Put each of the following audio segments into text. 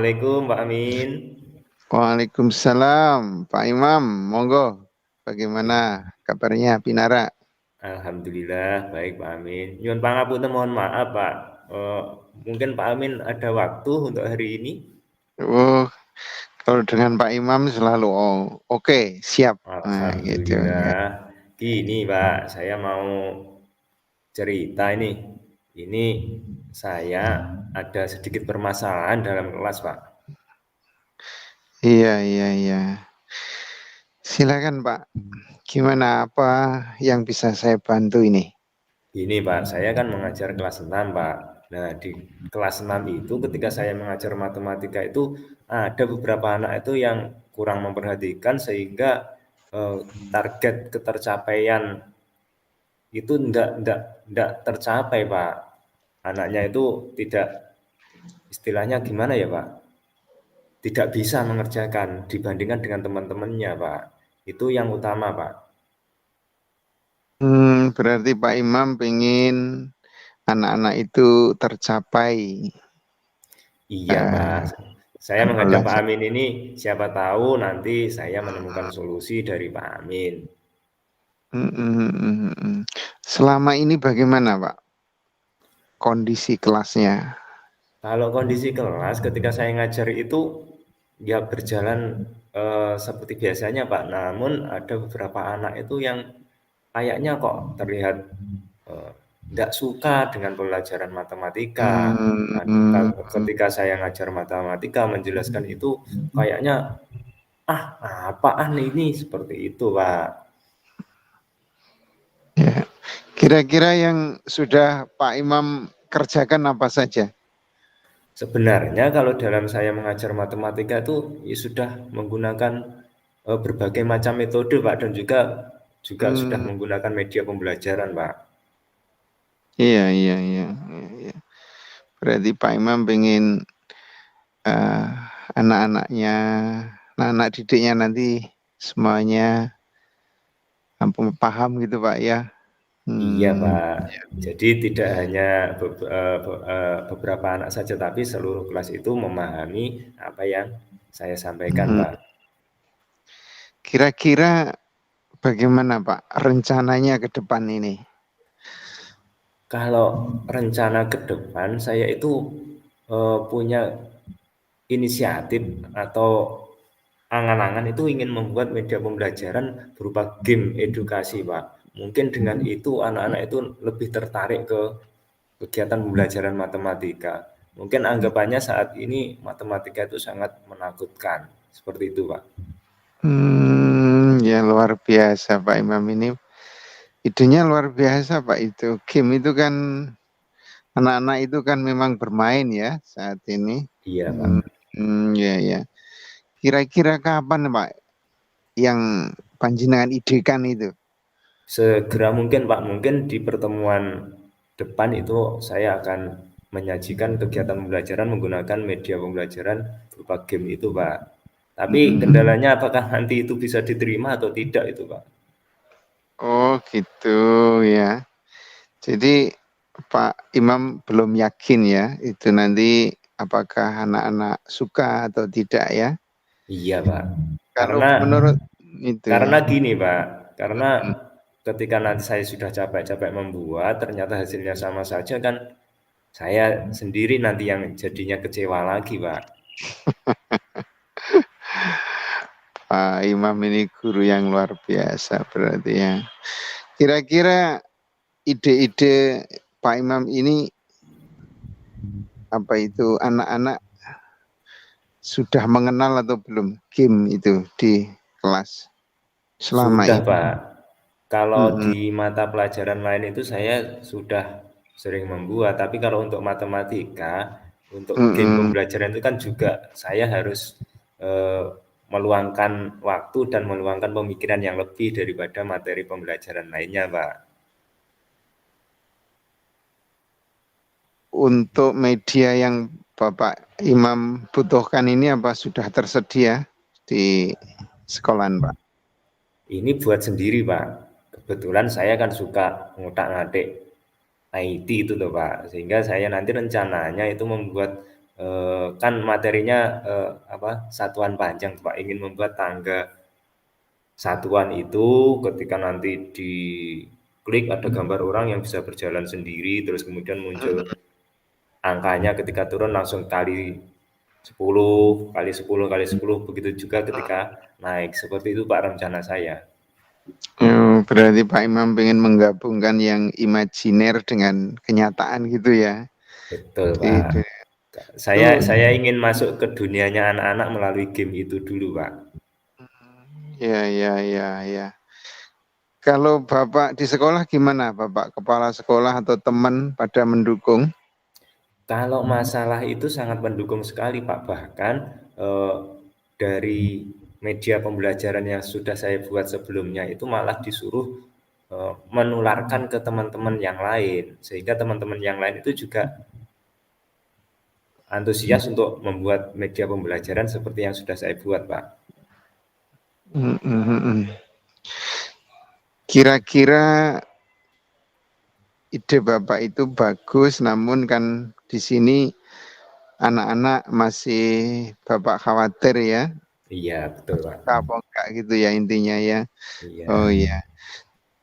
Assalamualaikum Pak Amin. Waalaikumsalam, Pak Imam. Monggo, bagaimana Ya, kabarnya, Pinara? Alhamdulillah baik Pak Amin. Nyuwun pangapunten, mohon maaf Pak. Eh, Mungkin Pak Amin ada waktu untuk hari ini? Oh, kalau dengan Pak Imam selalu oke, siap. Nah, gitu ya. Alhamdulillah. Gini Pak, saya mau cerita ini. Ini saya ada sedikit permasalahan dalam kelas Pak. Iya, iya, iya. Silakan, Pak. Gimana apa yang bisa saya bantu ini? Ini Pak, saya kan mengajar kelas 6 Pak. Nah, di kelas 6 itu ketika saya mengajar matematika itu ada beberapa anak itu yang kurang memperhatikan sehingga eh, target ketercapaian itu ndak tercapai Pak. Anaknya itu tidak, istilahnya gimana ya Pak? Tidak bisa mengerjakan dibandingkan dengan teman-temannya Pak. Itu yang utama Pak. Berarti Pak Imam pengen anak-anak itu tercapai Iya Pak, eh, saya menghadap Pak belajar. Amin ini siapa tahu nanti saya menemukan solusi dari Pak Amin. Mm, mm, mm, mm. Selama ini bagaimana, Pak? Kondisi kelasnya? Kalau kondisi kelas ketika saya ngajar itu ya berjalan seperti biasanya Pak, namun ada beberapa anak itu yang kayaknya kok terlihat tidak suka dengan pelajaran matematika. Hmm, Ketika saya ngajar matematika menjelaskan itu kayaknya ah apaan ini seperti itu Pak. ya. Kira-kira yang sudah Pak Imam kerjakan apa saja? Sebenarnya kalau dalam saya mengajar matematika itu ya sudah menggunakan berbagai macam metode Pak dan juga juga sudah Hmm, menggunakan media pembelajaran Pak. iya, iya, iya, iya, iya. Berarti Pak Imam pengen eh, anak-anaknya, anak-anak didiknya nanti semuanya paham gitu, Pak ya. Iya Hmm, Pak. Jadi tidak hanya beberapa anak saja tapi seluruh kelas itu memahami apa yang saya sampaikan hmm. Pak. Kira-kira bagaimana Pak rencananya ke depan ini? Kalau rencana ke depan saya itu punya inisiatif atau angan-angan itu ingin membuat media pembelajaran berupa game edukasi, Pak. Mungkin dengan itu anak-anak itu lebih tertarik ke kegiatan pembelajaran matematika. Mungkin anggapannya saat ini matematika itu sangat menakutkan. Seperti itu, Pak. Ya luar biasa Pak Imam ini. Idenya luar biasa Pak itu. Game itu kan anak-anak itu kan memang bermain ya saat ini. Iya, Hmm, Pak. ya ya. Kira-kira kapan Pak yang panjenengan idekan itu? Segera mungkin, Pak. Mungkin di pertemuan depan itu saya akan menyajikan kegiatan pembelajaran menggunakan media pembelajaran berupa game itu, Pak. Tapi Hmm, kendalanya apakah nanti itu bisa diterima atau tidak itu, Pak? oh gitu ya. Jadi Pak Imam belum yakin ya itu nanti apakah anak-anak suka atau tidak ya. Iya, Pak. Kalau Karena menurut itu ya. karena gini, Pak. Karena ketika nanti saya sudah capek-capek membuat, ternyata hasilnya sama saja kan saya sendiri nanti yang jadinya kecewa lagi, Pak. Pak Imam ini guru yang luar biasa berarti ya. Kira-kira ide-ide Pak Imam ini apa itu anak-anak sudah mengenal atau belum game itu di kelas selama Sudah, ini? Pak. Kalau Mm-mm, di mata pelajaran lain itu saya sudah sering membuat, tapi kalau untuk matematika, untuk game mm-mm. pembelajaran itu kan juga saya harus eh, meluangkan waktu dan meluangkan pemikiran yang lebih daripada materi pembelajaran lainnya, Pak. Untuk media yang Bapak Imam butuhkan ini apa sudah tersedia di sekolah Pak? Ini buat sendiri, Pak. Kebetulan saya kan suka ngutak-ngatik IT itu tuh Pak. Sehingga saya nanti rencananya itu membuat kan materinya satuan panjang Pak, ingin membuat tangga satuan itu ketika nanti diklik ada gambar orang yang bisa berjalan sendiri, terus kemudian muncul angkanya ketika turun langsung kali 10 kali 10 kali 10, begitu juga ketika naik. Seperti itu Pak rencana saya. Berarti Pak Imam pengen menggabungkan yang imajiner dengan kenyataan gitu ya. Betul Pak. Jadi, Saya ingin masuk ke dunianya anak-anak melalui game itu dulu Pak. ya. Kalau Bapak di sekolah gimana Bapak? Kepala sekolah atau teman pada mendukung? Kalau masalah itu sangat mendukung sekali Pak. Bahkan dari media pembelajaran yang sudah saya buat sebelumnya itu malah disuruh menularkan ke teman-teman yang lain. Sehingga teman-teman yang lain itu juga antusias untuk membuat media pembelajaran seperti yang sudah saya buat Pak. Kira-kira ide Bapak itu bagus, namun kan di sini anak-anak masih Bapak khawatir ya. Iya, betul Pak. Apa enggak gitu ya intinya ya. Iya. Oh iya.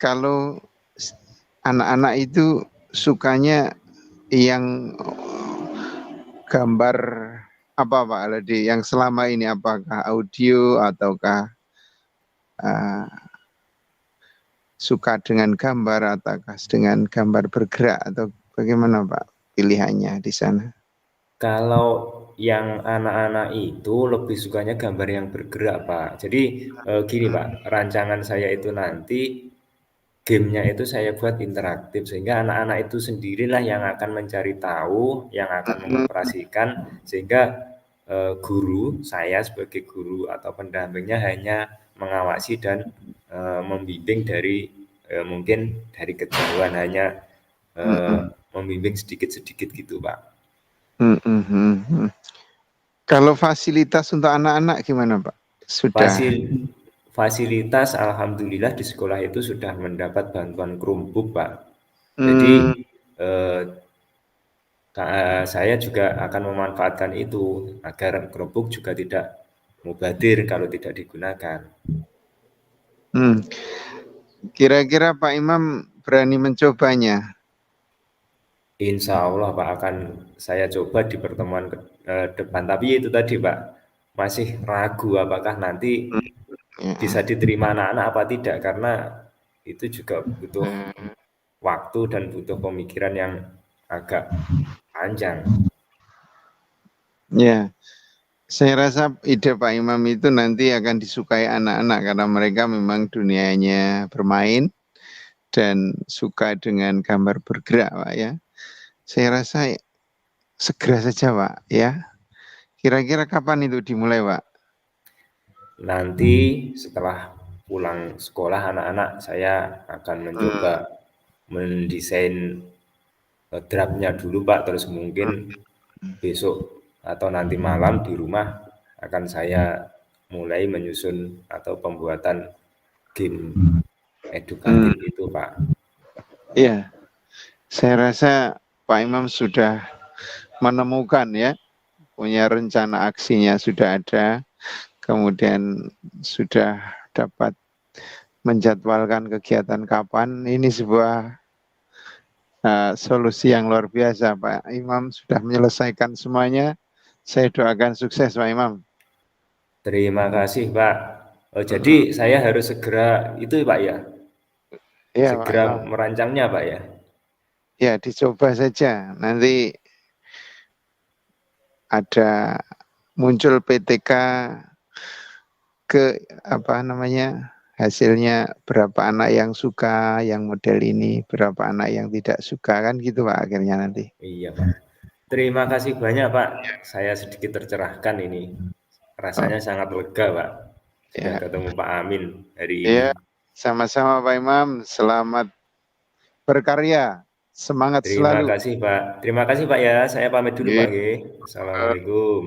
Kalau anak-anak itu sukanya yang gambar apa Pak Aladi? Yang selama ini apakah audio ataukah suka dengan gambar ataukah dengan gambar bergerak atau bagaimana Pak pilihannya di sana? Kalau yang anak-anak itu lebih sukanya gambar yang bergerak Pak. Jadi gini Pak, rancangan saya itu nanti gamenya itu saya buat interaktif sehingga anak-anak itu sendirilah yang akan mencari tahu, yang akan mengoperasikan, sehingga guru, saya sebagai guru atau pendampingnya hanya mengawasi dan membimbing dari mungkin dari kejauhan, hanya membimbing sedikit-sedikit gitu Pak. Kalau fasilitas untuk anak-anak gimana Pak? Sudah. Fasilitas alhamdulillah di sekolah itu sudah mendapat bantuan Chromebook Pak. Jadi saya juga akan memanfaatkan itu agar Chromebook juga tidak mubadir kalau tidak digunakan. Kira-kira Pak Imam berani mencobanya? Insya Allah Pak, akan saya coba di pertemuan depan. Tapi itu tadi Pak, masih ragu apakah nanti bisa diterima anak-anak apa tidak, karena itu juga butuh waktu dan butuh pemikiran yang agak panjang. Ya, saya rasa ide Pak Imam itu nanti akan disukai anak-anak karena mereka memang dunianya bermain dan suka dengan gambar bergerak Pak ya. Saya rasa segera saja Pak ya. Kira-kira kapan itu dimulai Pak? Nanti setelah pulang sekolah anak-anak saya akan mencoba mendesain draftnya dulu Pak, terus mungkin besok atau nanti malam di rumah akan saya mulai menyusun atau pembuatan game edukatif itu Pak. Iya, saya rasa Pak Imam sudah menemukan ya, punya rencana aksinya sudah ada, kemudian sudah dapat menjadwalkan kegiatan kapan. Ini sebuah solusi yang luar biasa Pak Imam, sudah menyelesaikan semuanya. Saya doakan sukses Pak Imam. Terima kasih Pak. Jadi saya harus segera itu Pak ya? Ya, segera Pak, merancangnya Pak ya? Ya, dicoba saja. Nanti ada muncul PTK ke hasilnya berapa anak yang suka yang model ini, berapa anak yang tidak suka, kan gitu Pak akhirnya nanti. Iya Pak. Terima kasih banyak Pak. Saya sedikit tercerahkan ini. Rasanya sangat lega Pak. Sudah ketemu Pak Amin hari ini. Ya, sama-sama Pak Imam. Selamat berkarya. Semangat selalu. Terima kasih Pak. Terima kasih Pak ya. Saya pamit dulu Pak. Assalamualaikum.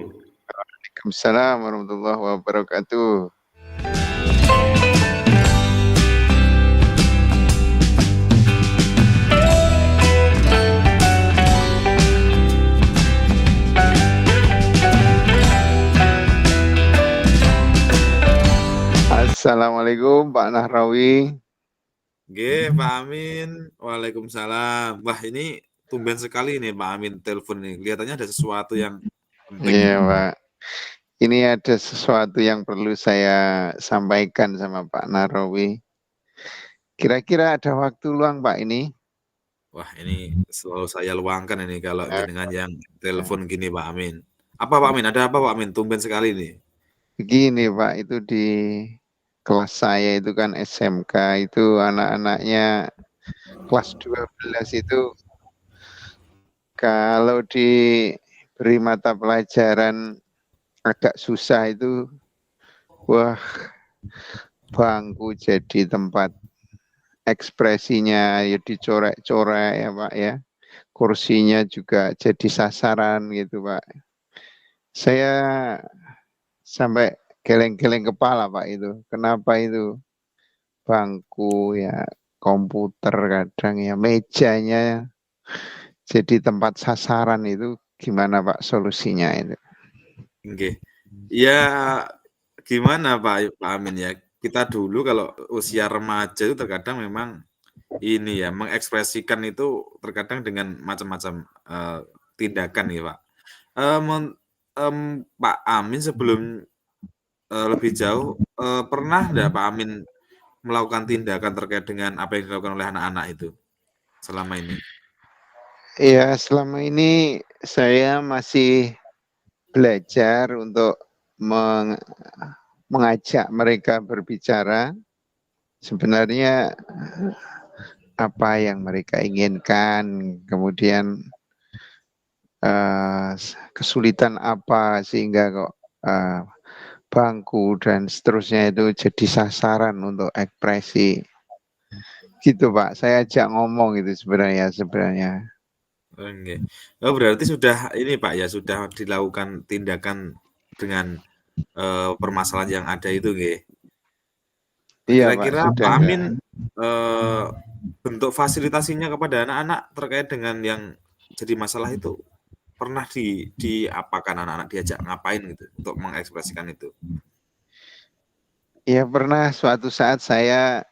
Waalaikumsalam warahmatullahi wabarakatuh. Assalamualaikum Pak Nahrawi. Nggih, Pak Amin. Waalaikumsalam. Wah, ini tumben sekali nih Pak Amin telepon nih. Kelihatannya ada sesuatu yang penting Iya ini. Pak. Ini ada sesuatu yang perlu saya sampaikan sama Pak Nahrawi. Kira-kira ada waktu luang Pak ini? Wah, ini selalu saya luangkan ini kalau Eh, jenengan yang telepon gini Pak Amin. Apa Pak Amin? Ada apa Pak Amin? Tumben sekali nih. Begini Pak, itu di kelas saya itu kan SMK, itu anak-anaknya kelas 12 itu kalau diberi mata pelajaran agak susah itu, wah, bangku jadi tempat ekspresinya ya dicorek-corek ya Pak ya. Kursinya juga jadi sasaran gitu Pak. Saya sampai geleng-geleng kepala Pak itu. Kenapa itu? Bangku ya, komputer kadang ya, mejanya jadi tempat sasaran itu gimana Pak solusinya itu? Nggih. Ya gimana Pak Amin ya? Kita dulu kalau usia remaja itu terkadang memang ini ya mengekspresikan itu terkadang dengan macam-macam tindakan ya Pak. Pak Amin sebelum lebih jauh pernah enggak Pak Amin melakukan tindakan terkait dengan apa yang dilakukan oleh anak-anak itu selama ini? Ya selama ini saya masih belajar untuk mengajak mereka berbicara. Sebenarnya apa yang mereka inginkan, kemudian kesulitan apa sehingga kok bangku dan seterusnya itu jadi sasaran untuk ekspresi. Gitu Pak, saya ajak ngomong itu sebenarnya. Oke. Oh, berarti sudah ini Pak ya, sudah dilakukan tindakan dengan permasalahan yang ada itu nggih. Iya Pak, Kira-kira sudah. Pak Amin bentuk fasilitasinya kepada anak-anak terkait dengan yang jadi masalah itu pernah diapakan anak-anak, diajak ngapain gitu untuk mengekspresikan itu? Ya pernah suatu saat saya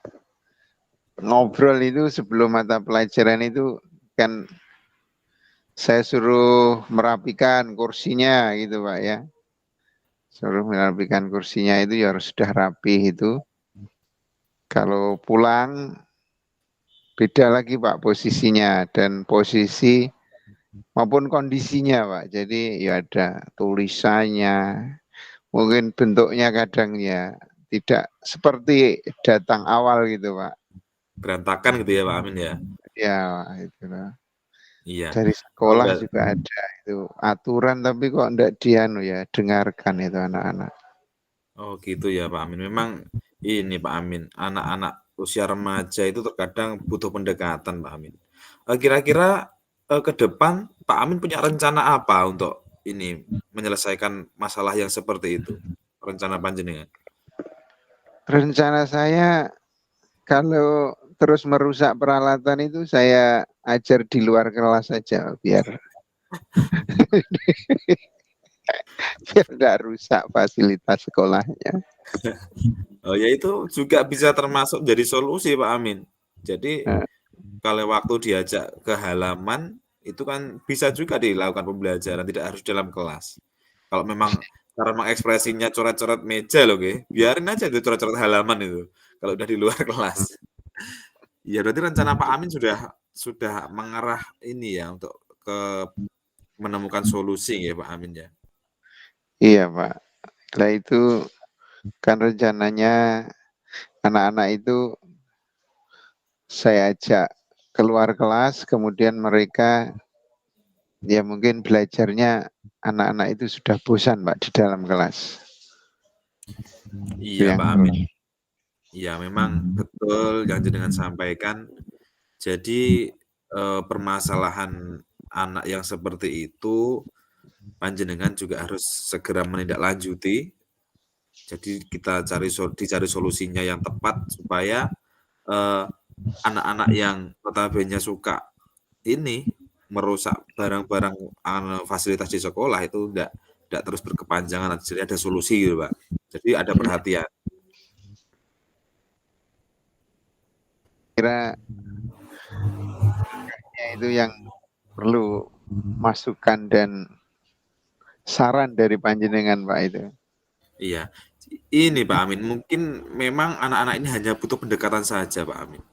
ngobrol itu sebelum mata pelajaran itu kan saya suruh merapikan kursinya gitu Pak ya. Suruh merapikan kursinya itu ya harus sudah rapi itu. Kalau pulang beda lagi Pak posisinya dan posisi maupun kondisinya Pak. Jadi ya ada tulisannya, mungkin bentuknya kadang ya tidak seperti datang awal gitu Pak. Berantakan gitu ya Pak Amin ya? Ya itu lah. Iya. Dari Oh, sekolah juga ada itu aturan tapi kok enggak dengarkan itu anak-anak. Oh gitu ya Pak Amin. Memang ini Pak Amin, anak-anak usia remaja itu terkadang butuh pendekatan Pak Amin. Kira-kira ke depan Pak Amin punya rencana apa untuk ini menyelesaikan masalah yang seperti itu? Rencana panjenengan? Rencana saya kalau terus merusak peralatan itu saya ajar di luar kelas saja biar tidak rusak fasilitas sekolahnya. Oh ya itu juga bisa termasuk jadi solusi Pak Amin. Jadi kalau waktu diajak ke halaman itu kan bisa juga dilakukan pembelajaran, tidak harus dalam kelas. Kalau memang cara mengekspresinya coret-coret meja loh, biarin aja itu coret-coret halaman itu. Kalau udah di luar kelas. Ya berarti rencana Pak Amin sudah mengarah ini ya untuk ke menemukan solusi ya Pak Amin ya. Iya Pak. Setelah itu kan rencananya anak-anak itu saya ajak keluar kelas, kemudian mereka ya mungkin belajarnya anak-anak itu sudah bosan Pak di dalam kelas. Iya Ya. Pak Amin. Iya memang betul yang jenengan sampaikan. Jadi permasalahan anak yang seperti itu panjenengan juga harus segera menindaklanjuti. Jadi dicari solusinya yang tepat supaya anak-anak yang notabene suka ini merusak barang-barang fasilitas di sekolah itu tidak terus berkepanjangan, jadi ada solusi gitu Pak. Jadi ada perhatian. kira-kira itu yang perlu masukan dan saran dari panjenengan Pak itu. Iya. Ini Pak Amin, mungkin memang anak-anak ini hanya butuh pendekatan saja Pak Amin.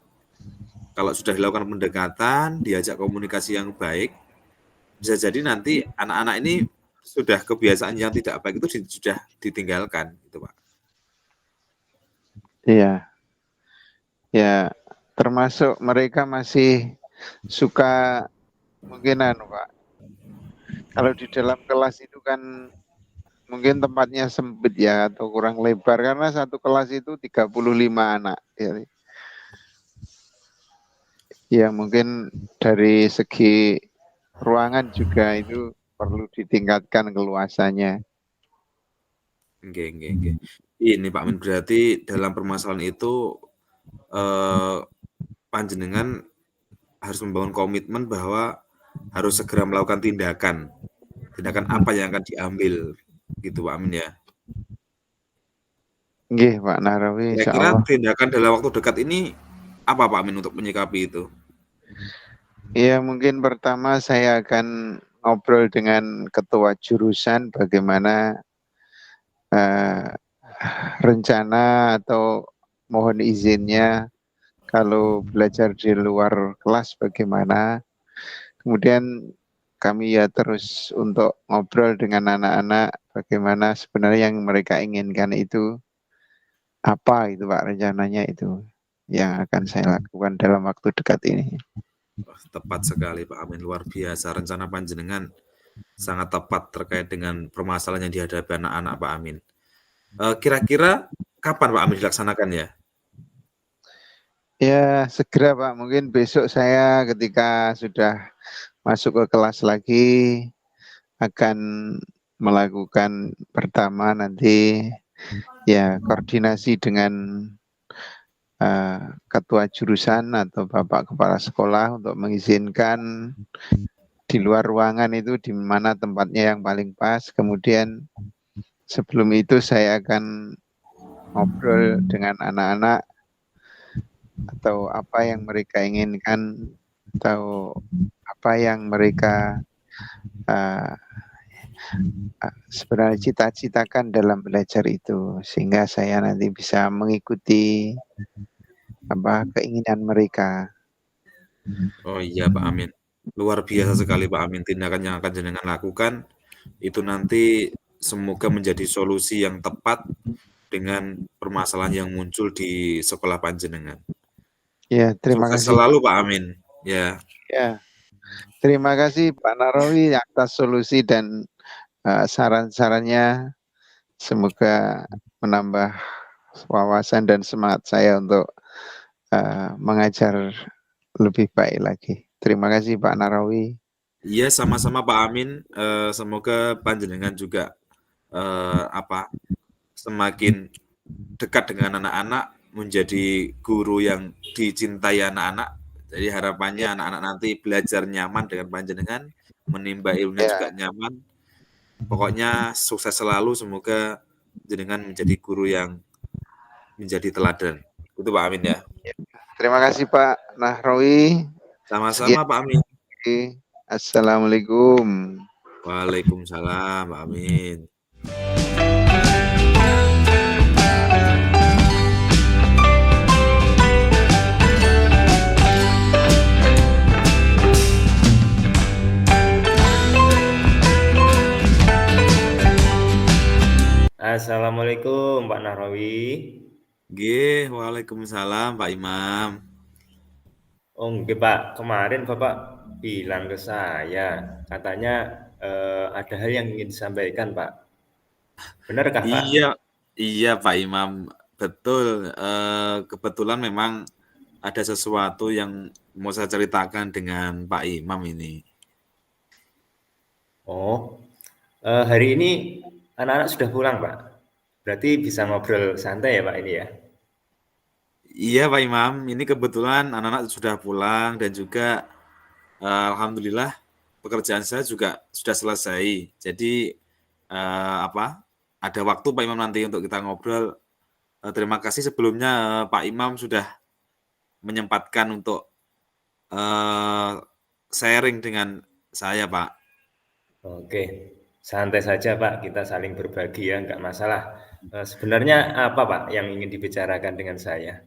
Kalau sudah dilakukan pendekatan, diajak komunikasi yang baik, bisa jadi nanti anak-anak ini sudah kebiasaan yang tidak baik itu sudah ditinggalkan gitu Pak. Iya. Ya, termasuk mereka masih suka mungkin Pak. Kalau di dalam kelas itu kan mungkin tempatnya sempit ya atau kurang lebar karena satu kelas itu 35 anak. Ya mungkin dari segi ruangan juga itu perlu ditingkatkan keluasannya. Oke. Ini Pak Amin, berarti dalam permasalahan itu panjenengan harus membangun komitmen bahwa harus segera melakukan tindakan apa yang akan diambil gitu Pak Amin ya. Nggih Pak Narawi, insya Kira-kira Allah. tindakan dalam waktu dekat ini apa Pak Amin untuk menyikapi itu? Ya mungkin pertama saya akan ngobrol dengan ketua jurusan bagaimana rencana atau mohon izinnya kalau belajar di luar kelas bagaimana. Kemudian kami ya terus untuk ngobrol dengan anak-anak bagaimana sebenarnya yang mereka inginkan itu apa itu Pak rencananya itu yang akan saya lakukan dalam waktu dekat ini. Tepat sekali Pak Amin, luar biasa rencana panjenengan sangat tepat terkait dengan permasalahan yang dihadapi anak-anak Pak Amin. Kira-kira kapan Pak Amin dilaksanakan ya? Ya segera Pak, mungkin besok saya ketika sudah masuk ke kelas lagi akan melakukan pertama nanti ya koordinasi dengan ketua jurusan atau bapak kepala sekolah untuk mengizinkan di luar ruangan itu di mana tempatnya yang paling pas. Kemudian sebelum itu saya akan ngobrol dengan anak-anak atau apa yang mereka inginkan atau apa yang mereka sebenarnya cita-citakan dalam belajar itu sehingga saya nanti bisa mengikuti keinginan mereka. Oh iya Pak Amin, luar biasa sekali Pak Amin tindakan yang akan jenengan lakukan itu nanti semoga menjadi solusi yang tepat dengan permasalahan yang muncul di sekolah panjenengan. Ya, terima Sukses kasih. selalu Pak Amin. Ya. Ya, terima kasih Pak Narawi atas solusi dan saran-sarannya. Semoga menambah wawasan dan semangat saya untuk mengajar lebih baik lagi. Terima kasih Pak Narawi. Iya, sama-sama Pak Amin. Semoga panjenengan juga semakin dekat dengan anak-anak, menjadi guru yang dicintai anak-anak. Jadi harapannya anak-anak nanti belajar nyaman dengan panjenengan, menimba ilmunya juga nyaman. Pokoknya sukses selalu, semoga jenengan menjadi guru yang menjadi teladan. Itu Pak Amin ya. Terima kasih Pak Nahrawi. Sama-sama Pak Amin. Assalamualaikum. Waalaikumsalam Pak Amin. Assalamualaikum Pak Nahrawi. Nggih, waalaikumsalam Pak Imam. Oh nggih Pak, kemarin Bapak bilang ke saya, katanya ada hal yang ingin disampaikan Pak. Benarkah Pak? Iya Pak Imam, betul. Kebetulan memang ada sesuatu yang mau saya ceritakan dengan Pak Imam ini. Oh, hari ini anak-anak sudah pulang Pak. Berarti bisa ngobrol santai ya Pak ini ya? Iya Pak Imam, ini kebetulan anak-anak sudah pulang dan juga alhamdulillah pekerjaan saya juga sudah selesai. Jadi ada waktu Pak Imam nanti untuk kita ngobrol. Terima kasih sebelumnya Pak Imam sudah menyempatkan untuk sharing dengan saya, Pak. Oke, santai saja Pak, kita saling berbagi ya, nggak masalah. Sebenarnya apa Pak yang ingin dibicarakan dengan saya?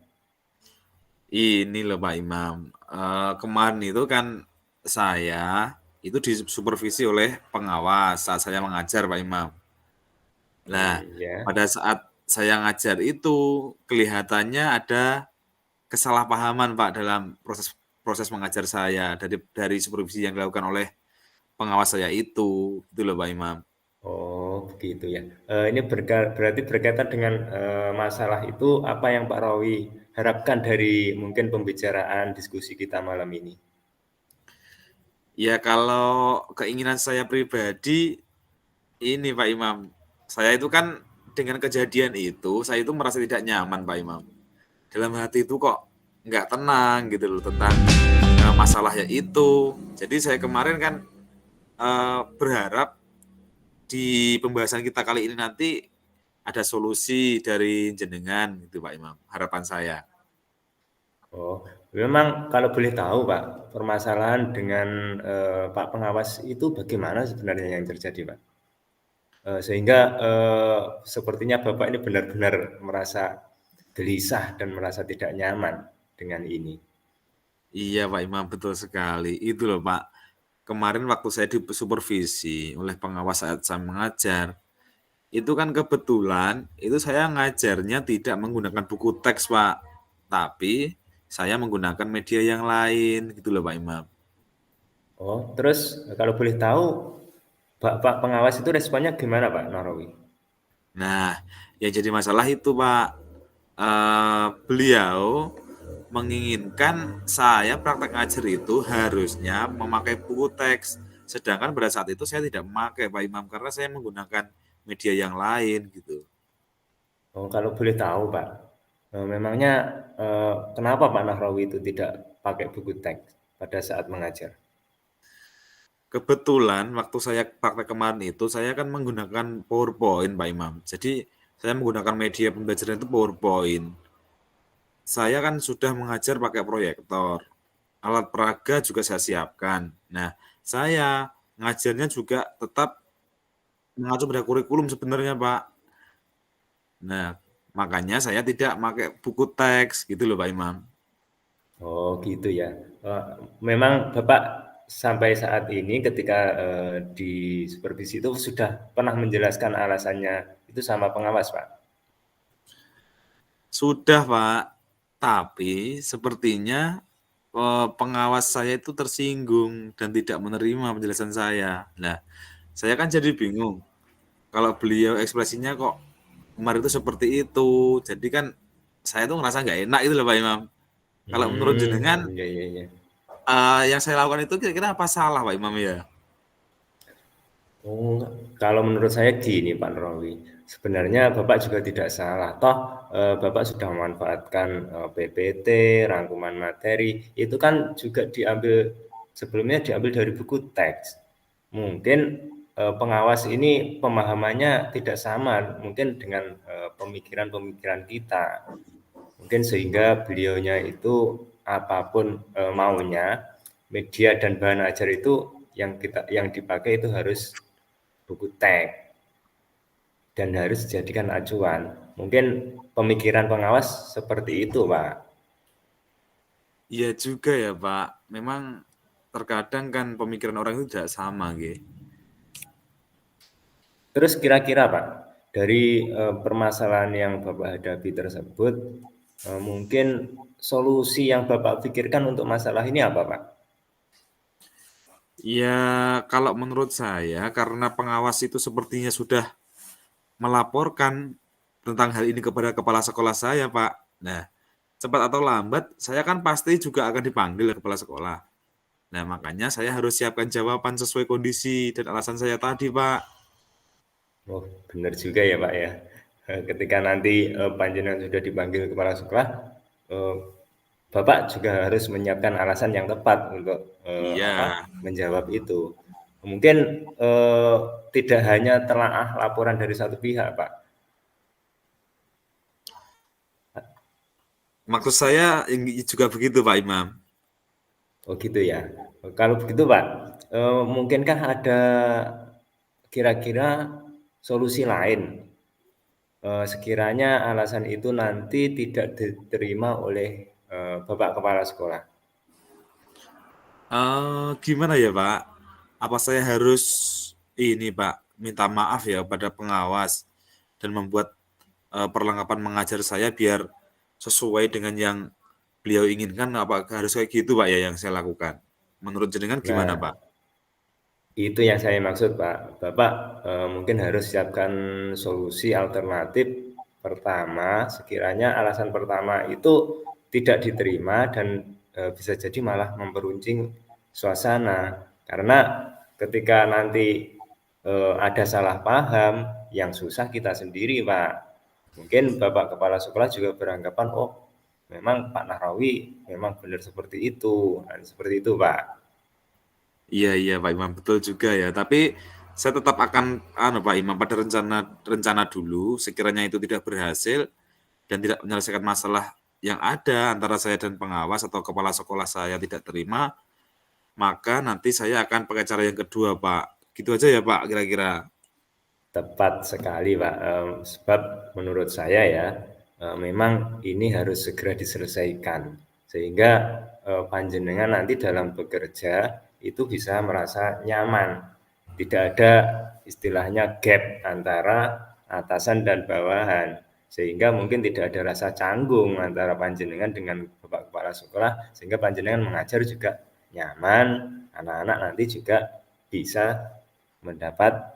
Ini loh Pak Imam, kemarin itu kan saya itu disupervisi oleh pengawas saat saya mengajar Pak Imam. Nah, Ya. pada saat saya ngajar itu kelihatannya ada kesalahpahaman Pak dalam proses mengajar saya dari supervisi yang dilakukan oleh pengawas saya itu, gitu loh Pak Imam. Oh, begitu ya. Ini berarti berkaitan dengan masalah itu apa yang Pak Rawi harapkan dari mungkin pembicaraan diskusi kita malam ini? Ya kalau keinginan saya pribadi ini Pak Imam, saya itu kan dengan kejadian itu, saya itu merasa tidak nyaman Pak Imam. Dalam hati itu kok nggak tenang gitu loh tentang masalahnya itu. Jadi saya kemarin kan berharap di pembahasan kita kali ini nanti ada solusi dari jenengan gitu Pak Imam, harapan saya. Oh, memang kalau boleh tahu Pak, permasalahan dengan Pak Pengawas itu bagaimana sebenarnya yang terjadi Pak? Sehingga sepertinya Bapak ini benar-benar merasa gelisah dan merasa tidak nyaman dengan ini. Iya Pak Imam, betul sekali. Itu loh Pak, kemarin waktu saya disupervisi oleh pengawas saat saya mengajar, itu kan kebetulan itu saya ngajarnya tidak menggunakan buku teks Pak, tapi saya menggunakan media yang lain gitu loh Pak Imam. Oh, terus kalau boleh tahu Pak Pengawas itu responnya gimana Pak Narawi? Nah, yang jadi masalah itu Pak, beliau menginginkan saya praktek ngajar itu harusnya memakai buku teks, sedangkan pada saat itu saya tidak memakai Pak Imam karena saya menggunakan media yang lain gitu. Oh, kalau boleh tahu Pak, memangnya kenapa Pak Nahrawi itu tidak pakai buku teks pada saat mengajar? Kebetulan waktu saya praktek kemarin itu saya kan menggunakan PowerPoint Pak Imam. Jadi saya menggunakan media pembelajaran itu PowerPoint. Saya kan sudah mengajar pakai proyektor. Alat peraga juga saya siapkan. Nah, saya ngajarnya juga tetap mengacu pada kurikulum sebenarnya, Pak. Nah, makanya saya tidak pakai buku teks gitu loh, Pak Imam. Oh, gitu ya. Eh, Memang Bapak sampai saat ini ketika di supervisi itu sudah pernah menjelaskan alasannya itu sama pengawas, Pak? Sudah, Pak. Tapi sepertinya pengawas saya itu tersinggung dan tidak menerima penjelasan saya. Nah, saya kan jadi bingung. Kalau beliau ekspresinya kok kemarin itu seperti itu. Jadi kan saya tuh ngerasa nggak enak itu loh Pak Imam. Kalau menurut jenengan Iya, iya, iya. yang saya lakukan itu kira-kira apa salah Pak Imam ya? Oh, kalau menurut saya gini Pak Rawi, sebenarnya Bapak juga tidak salah. Toh Bapak sudah memanfaatkan PPT, rangkuman materi, itu kan juga sebelumnya diambil dari buku teks. Mungkin pengawas ini pemahamannya tidak sama, mungkin dengan pemikiran-pemikiran kita. Mungkin sehingga beliaunya itu apapun maunya, media dan bahan ajar itu yang dipakai itu harus buku teks dan harus dijadikan acuan. Mungkin pemikiran pengawas seperti itu, Pak. Iya juga ya Pak. Memang terkadang kan pemikiran orang itu tidak sama gitu. Terus kira-kira, Pak, dari permasalahan yang Bapak hadapi tersebut, mungkin solusi yang Bapak pikirkan untuk masalah ini apa, Pak? Ya kalau menurut saya karena pengawas itu sepertinya sudah melaporkan tentang hal ini kepada kepala sekolah saya Pak. Nah, cepat atau lambat saya kan pasti juga akan dipanggil oleh kepala sekolah. Nah, makanya saya harus siapkan jawaban sesuai kondisi dan alasan saya tadi, Pak. Oh, benar juga ya, Pak ya. Ketika nanti panjenengan sudah dipanggil kepala sekolah, eh, Bapak juga harus menyiapkan alasan yang tepat untuk Iya, menjawab itu. Mungkin eh, tidak hanya telaah laporan dari satu pihak, Pak. Maksud saya juga begitu Pak Imam. Oh gitu ya. Kalau begitu Pak, mungkinkah ada kira-kira solusi lain sekiranya alasan itu nanti tidak diterima oleh Bapak Kepala Sekolah? Gimana ya Pak? Apa saya harus ini Pak, minta maaf ya pada pengawas dan membuat perlengkapan mengajar saya biar sesuai dengan yang beliau inginkan, apakah harus kayak gitu Pak ya yang saya lakukan? Menurut jenengan gimana Nah, Pak? itu yang saya maksud Pak. Bapak mungkin harus siapkan solusi alternatif pertama, sekiranya alasan pertama itu tidak diterima dan bisa jadi malah memperuncing suasana. Karena ketika nanti ada salah paham, yang susah kita sendiri Pak. Mungkin Bapak Kepala Sekolah juga beranggapan, oh memang Pak Nahrawi memang benar seperti itu. Nah, seperti itu Pak. Iya iya Pak Imam betul juga ya. Tapi saya tetap akan Pak Imam pada rencana rencana dulu sekiranya itu tidak berhasil dan tidak menyelesaikan masalah yang ada antara saya dan pengawas atau kepala sekolah saya tidak terima, maka nanti saya akan pakai cara yang kedua Pak. Gitu aja ya Pak kira-kira. Tepat sekali, Pak. Sebab menurut saya ya, memang ini harus segera diselesaikan sehingga panjenengan nanti dalam bekerja itu bisa merasa nyaman. Tidak ada istilahnya gap antara atasan dan bawahan, sehingga mungkin tidak ada rasa canggung antara panjenengan dengan Bapak Kepala Sekolah, sehingga panjenengan mengajar juga nyaman, anak-anak nanti juga bisa mendapat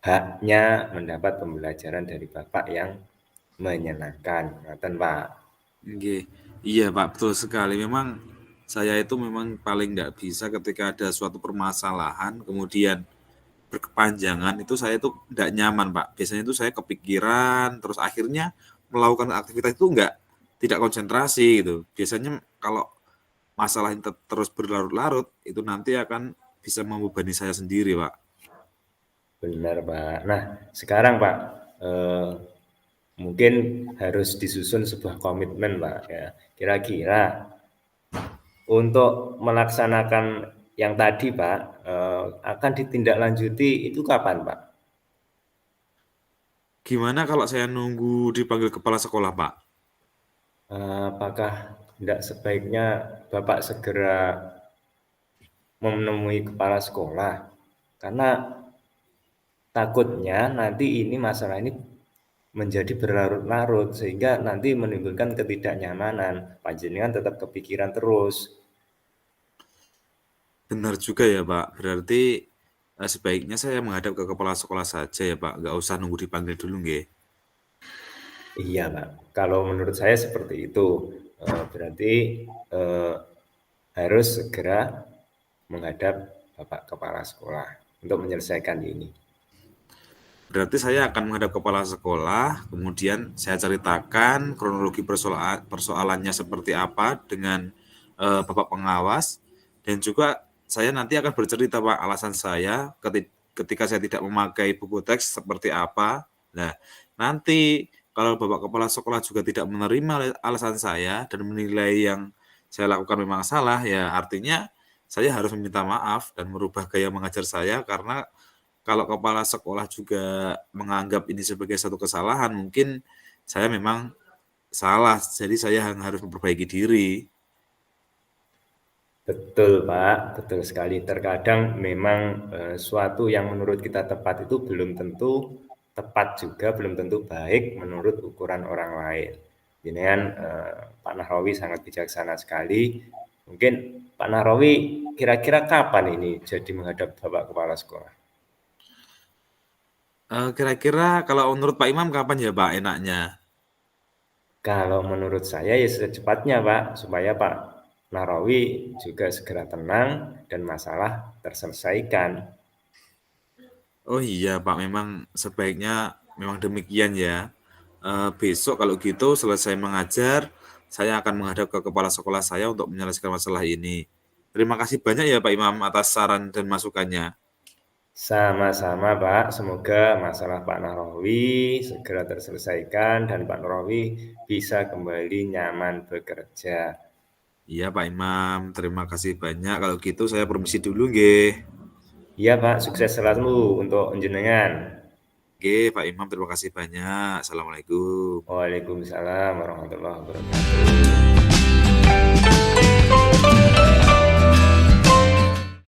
haknya mendapat pembelajaran dari Bapak yang menyenangkan, ngoten Pak. Nggih. Iya Pak, betul sekali. Memang saya itu memang paling nggak bisa ketika ada suatu permasalahan, kemudian berkepanjangan, itu saya itu nggak nyaman Pak. Biasanya itu saya kepikiran, terus akhirnya melakukan aktivitas itu tidak konsentrasi gitu. Biasanya kalau masalah ini terus berlarut-larut, itu nanti akan bisa membebani saya sendiri Pak. Benar Pak. Nah, sekarang Pak, mungkin harus disusun sebuah komitmen Pak ya. Kira-kira untuk melaksanakan yang tadi Pak, akan ditindaklanjuti itu kapan Pak? Gimana kalau saya nunggu dipanggil kepala sekolah Pak? Apakah tidak sebaiknya Bapak segera menemui kepala sekolah? Karena takutnya nanti ini masalah ini menjadi berlarut-larut sehingga nanti menimbulkan ketidaknyamanan. Panjenengan tetap kepikiran terus. Benar juga ya Pak. Berarti sebaiknya saya menghadap ke kepala sekolah saja ya Pak. Nggak usah nunggu dipanggil dulu nggih. Iya, Pak. Kalau menurut saya seperti itu. Berarti eh, harus segera menghadap Bapak Kepala Sekolah untuk menyelesaikan ini. Berarti saya akan menghadap kepala sekolah, kemudian saya ceritakan kronologi persoalannya seperti apa dengan Bapak pengawas, dan juga saya nanti akan bercerita Pak alasan saya ketika saya tidak memakai buku teks seperti apa. Nah, nanti kalau Bapak kepala sekolah juga tidak menerima alasan saya dan menilai yang saya lakukan memang salah, ya artinya saya harus meminta maaf dan merubah gaya mengajar saya karena kalau kepala sekolah juga menganggap ini sebagai satu kesalahan, mungkin saya memang salah, jadi saya harus memperbaiki diri. Betul, Pak. Betul sekali. Terkadang memang suatu yang menurut kita tepat itu belum tentu tepat juga, belum tentu baik menurut ukuran orang lain. Ini kan Pak Nahrawi sangat bijaksana sekali. Mungkin Pak Nahrawi kira-kira kapan ini jadi menghadap Bapak Kepala Sekolah? Kira-kira kalau menurut Pak Imam kapan ya Pak enaknya? Kalau menurut saya ya secepatnya Pak, supaya Pak Nahrawi juga segera tenang dan masalah terselesaikan. Oh iya Pak, memang sebaiknya memang demikian ya. Besok kalau gitu selesai mengajar, saya akan menghadap ke kepala sekolah saya untuk menyelesaikan masalah ini. Terima kasih banyak ya Pak Imam atas saran dan masukannya. Sama-sama Pak, semoga masalah Pak Nahrawi segera terselesaikan dan Pak Nahrawi bisa kembali nyaman bekerja. Iya Pak Imam, terima kasih banyak. Kalau gitu saya permisi dulu nggih. Iya Pak, sukses selalu untuk jenengan. Oke, Pak Imam terima kasih banyak. Assalamualaikum. Waalaikumsalam warahmatullahi wabarakatuh.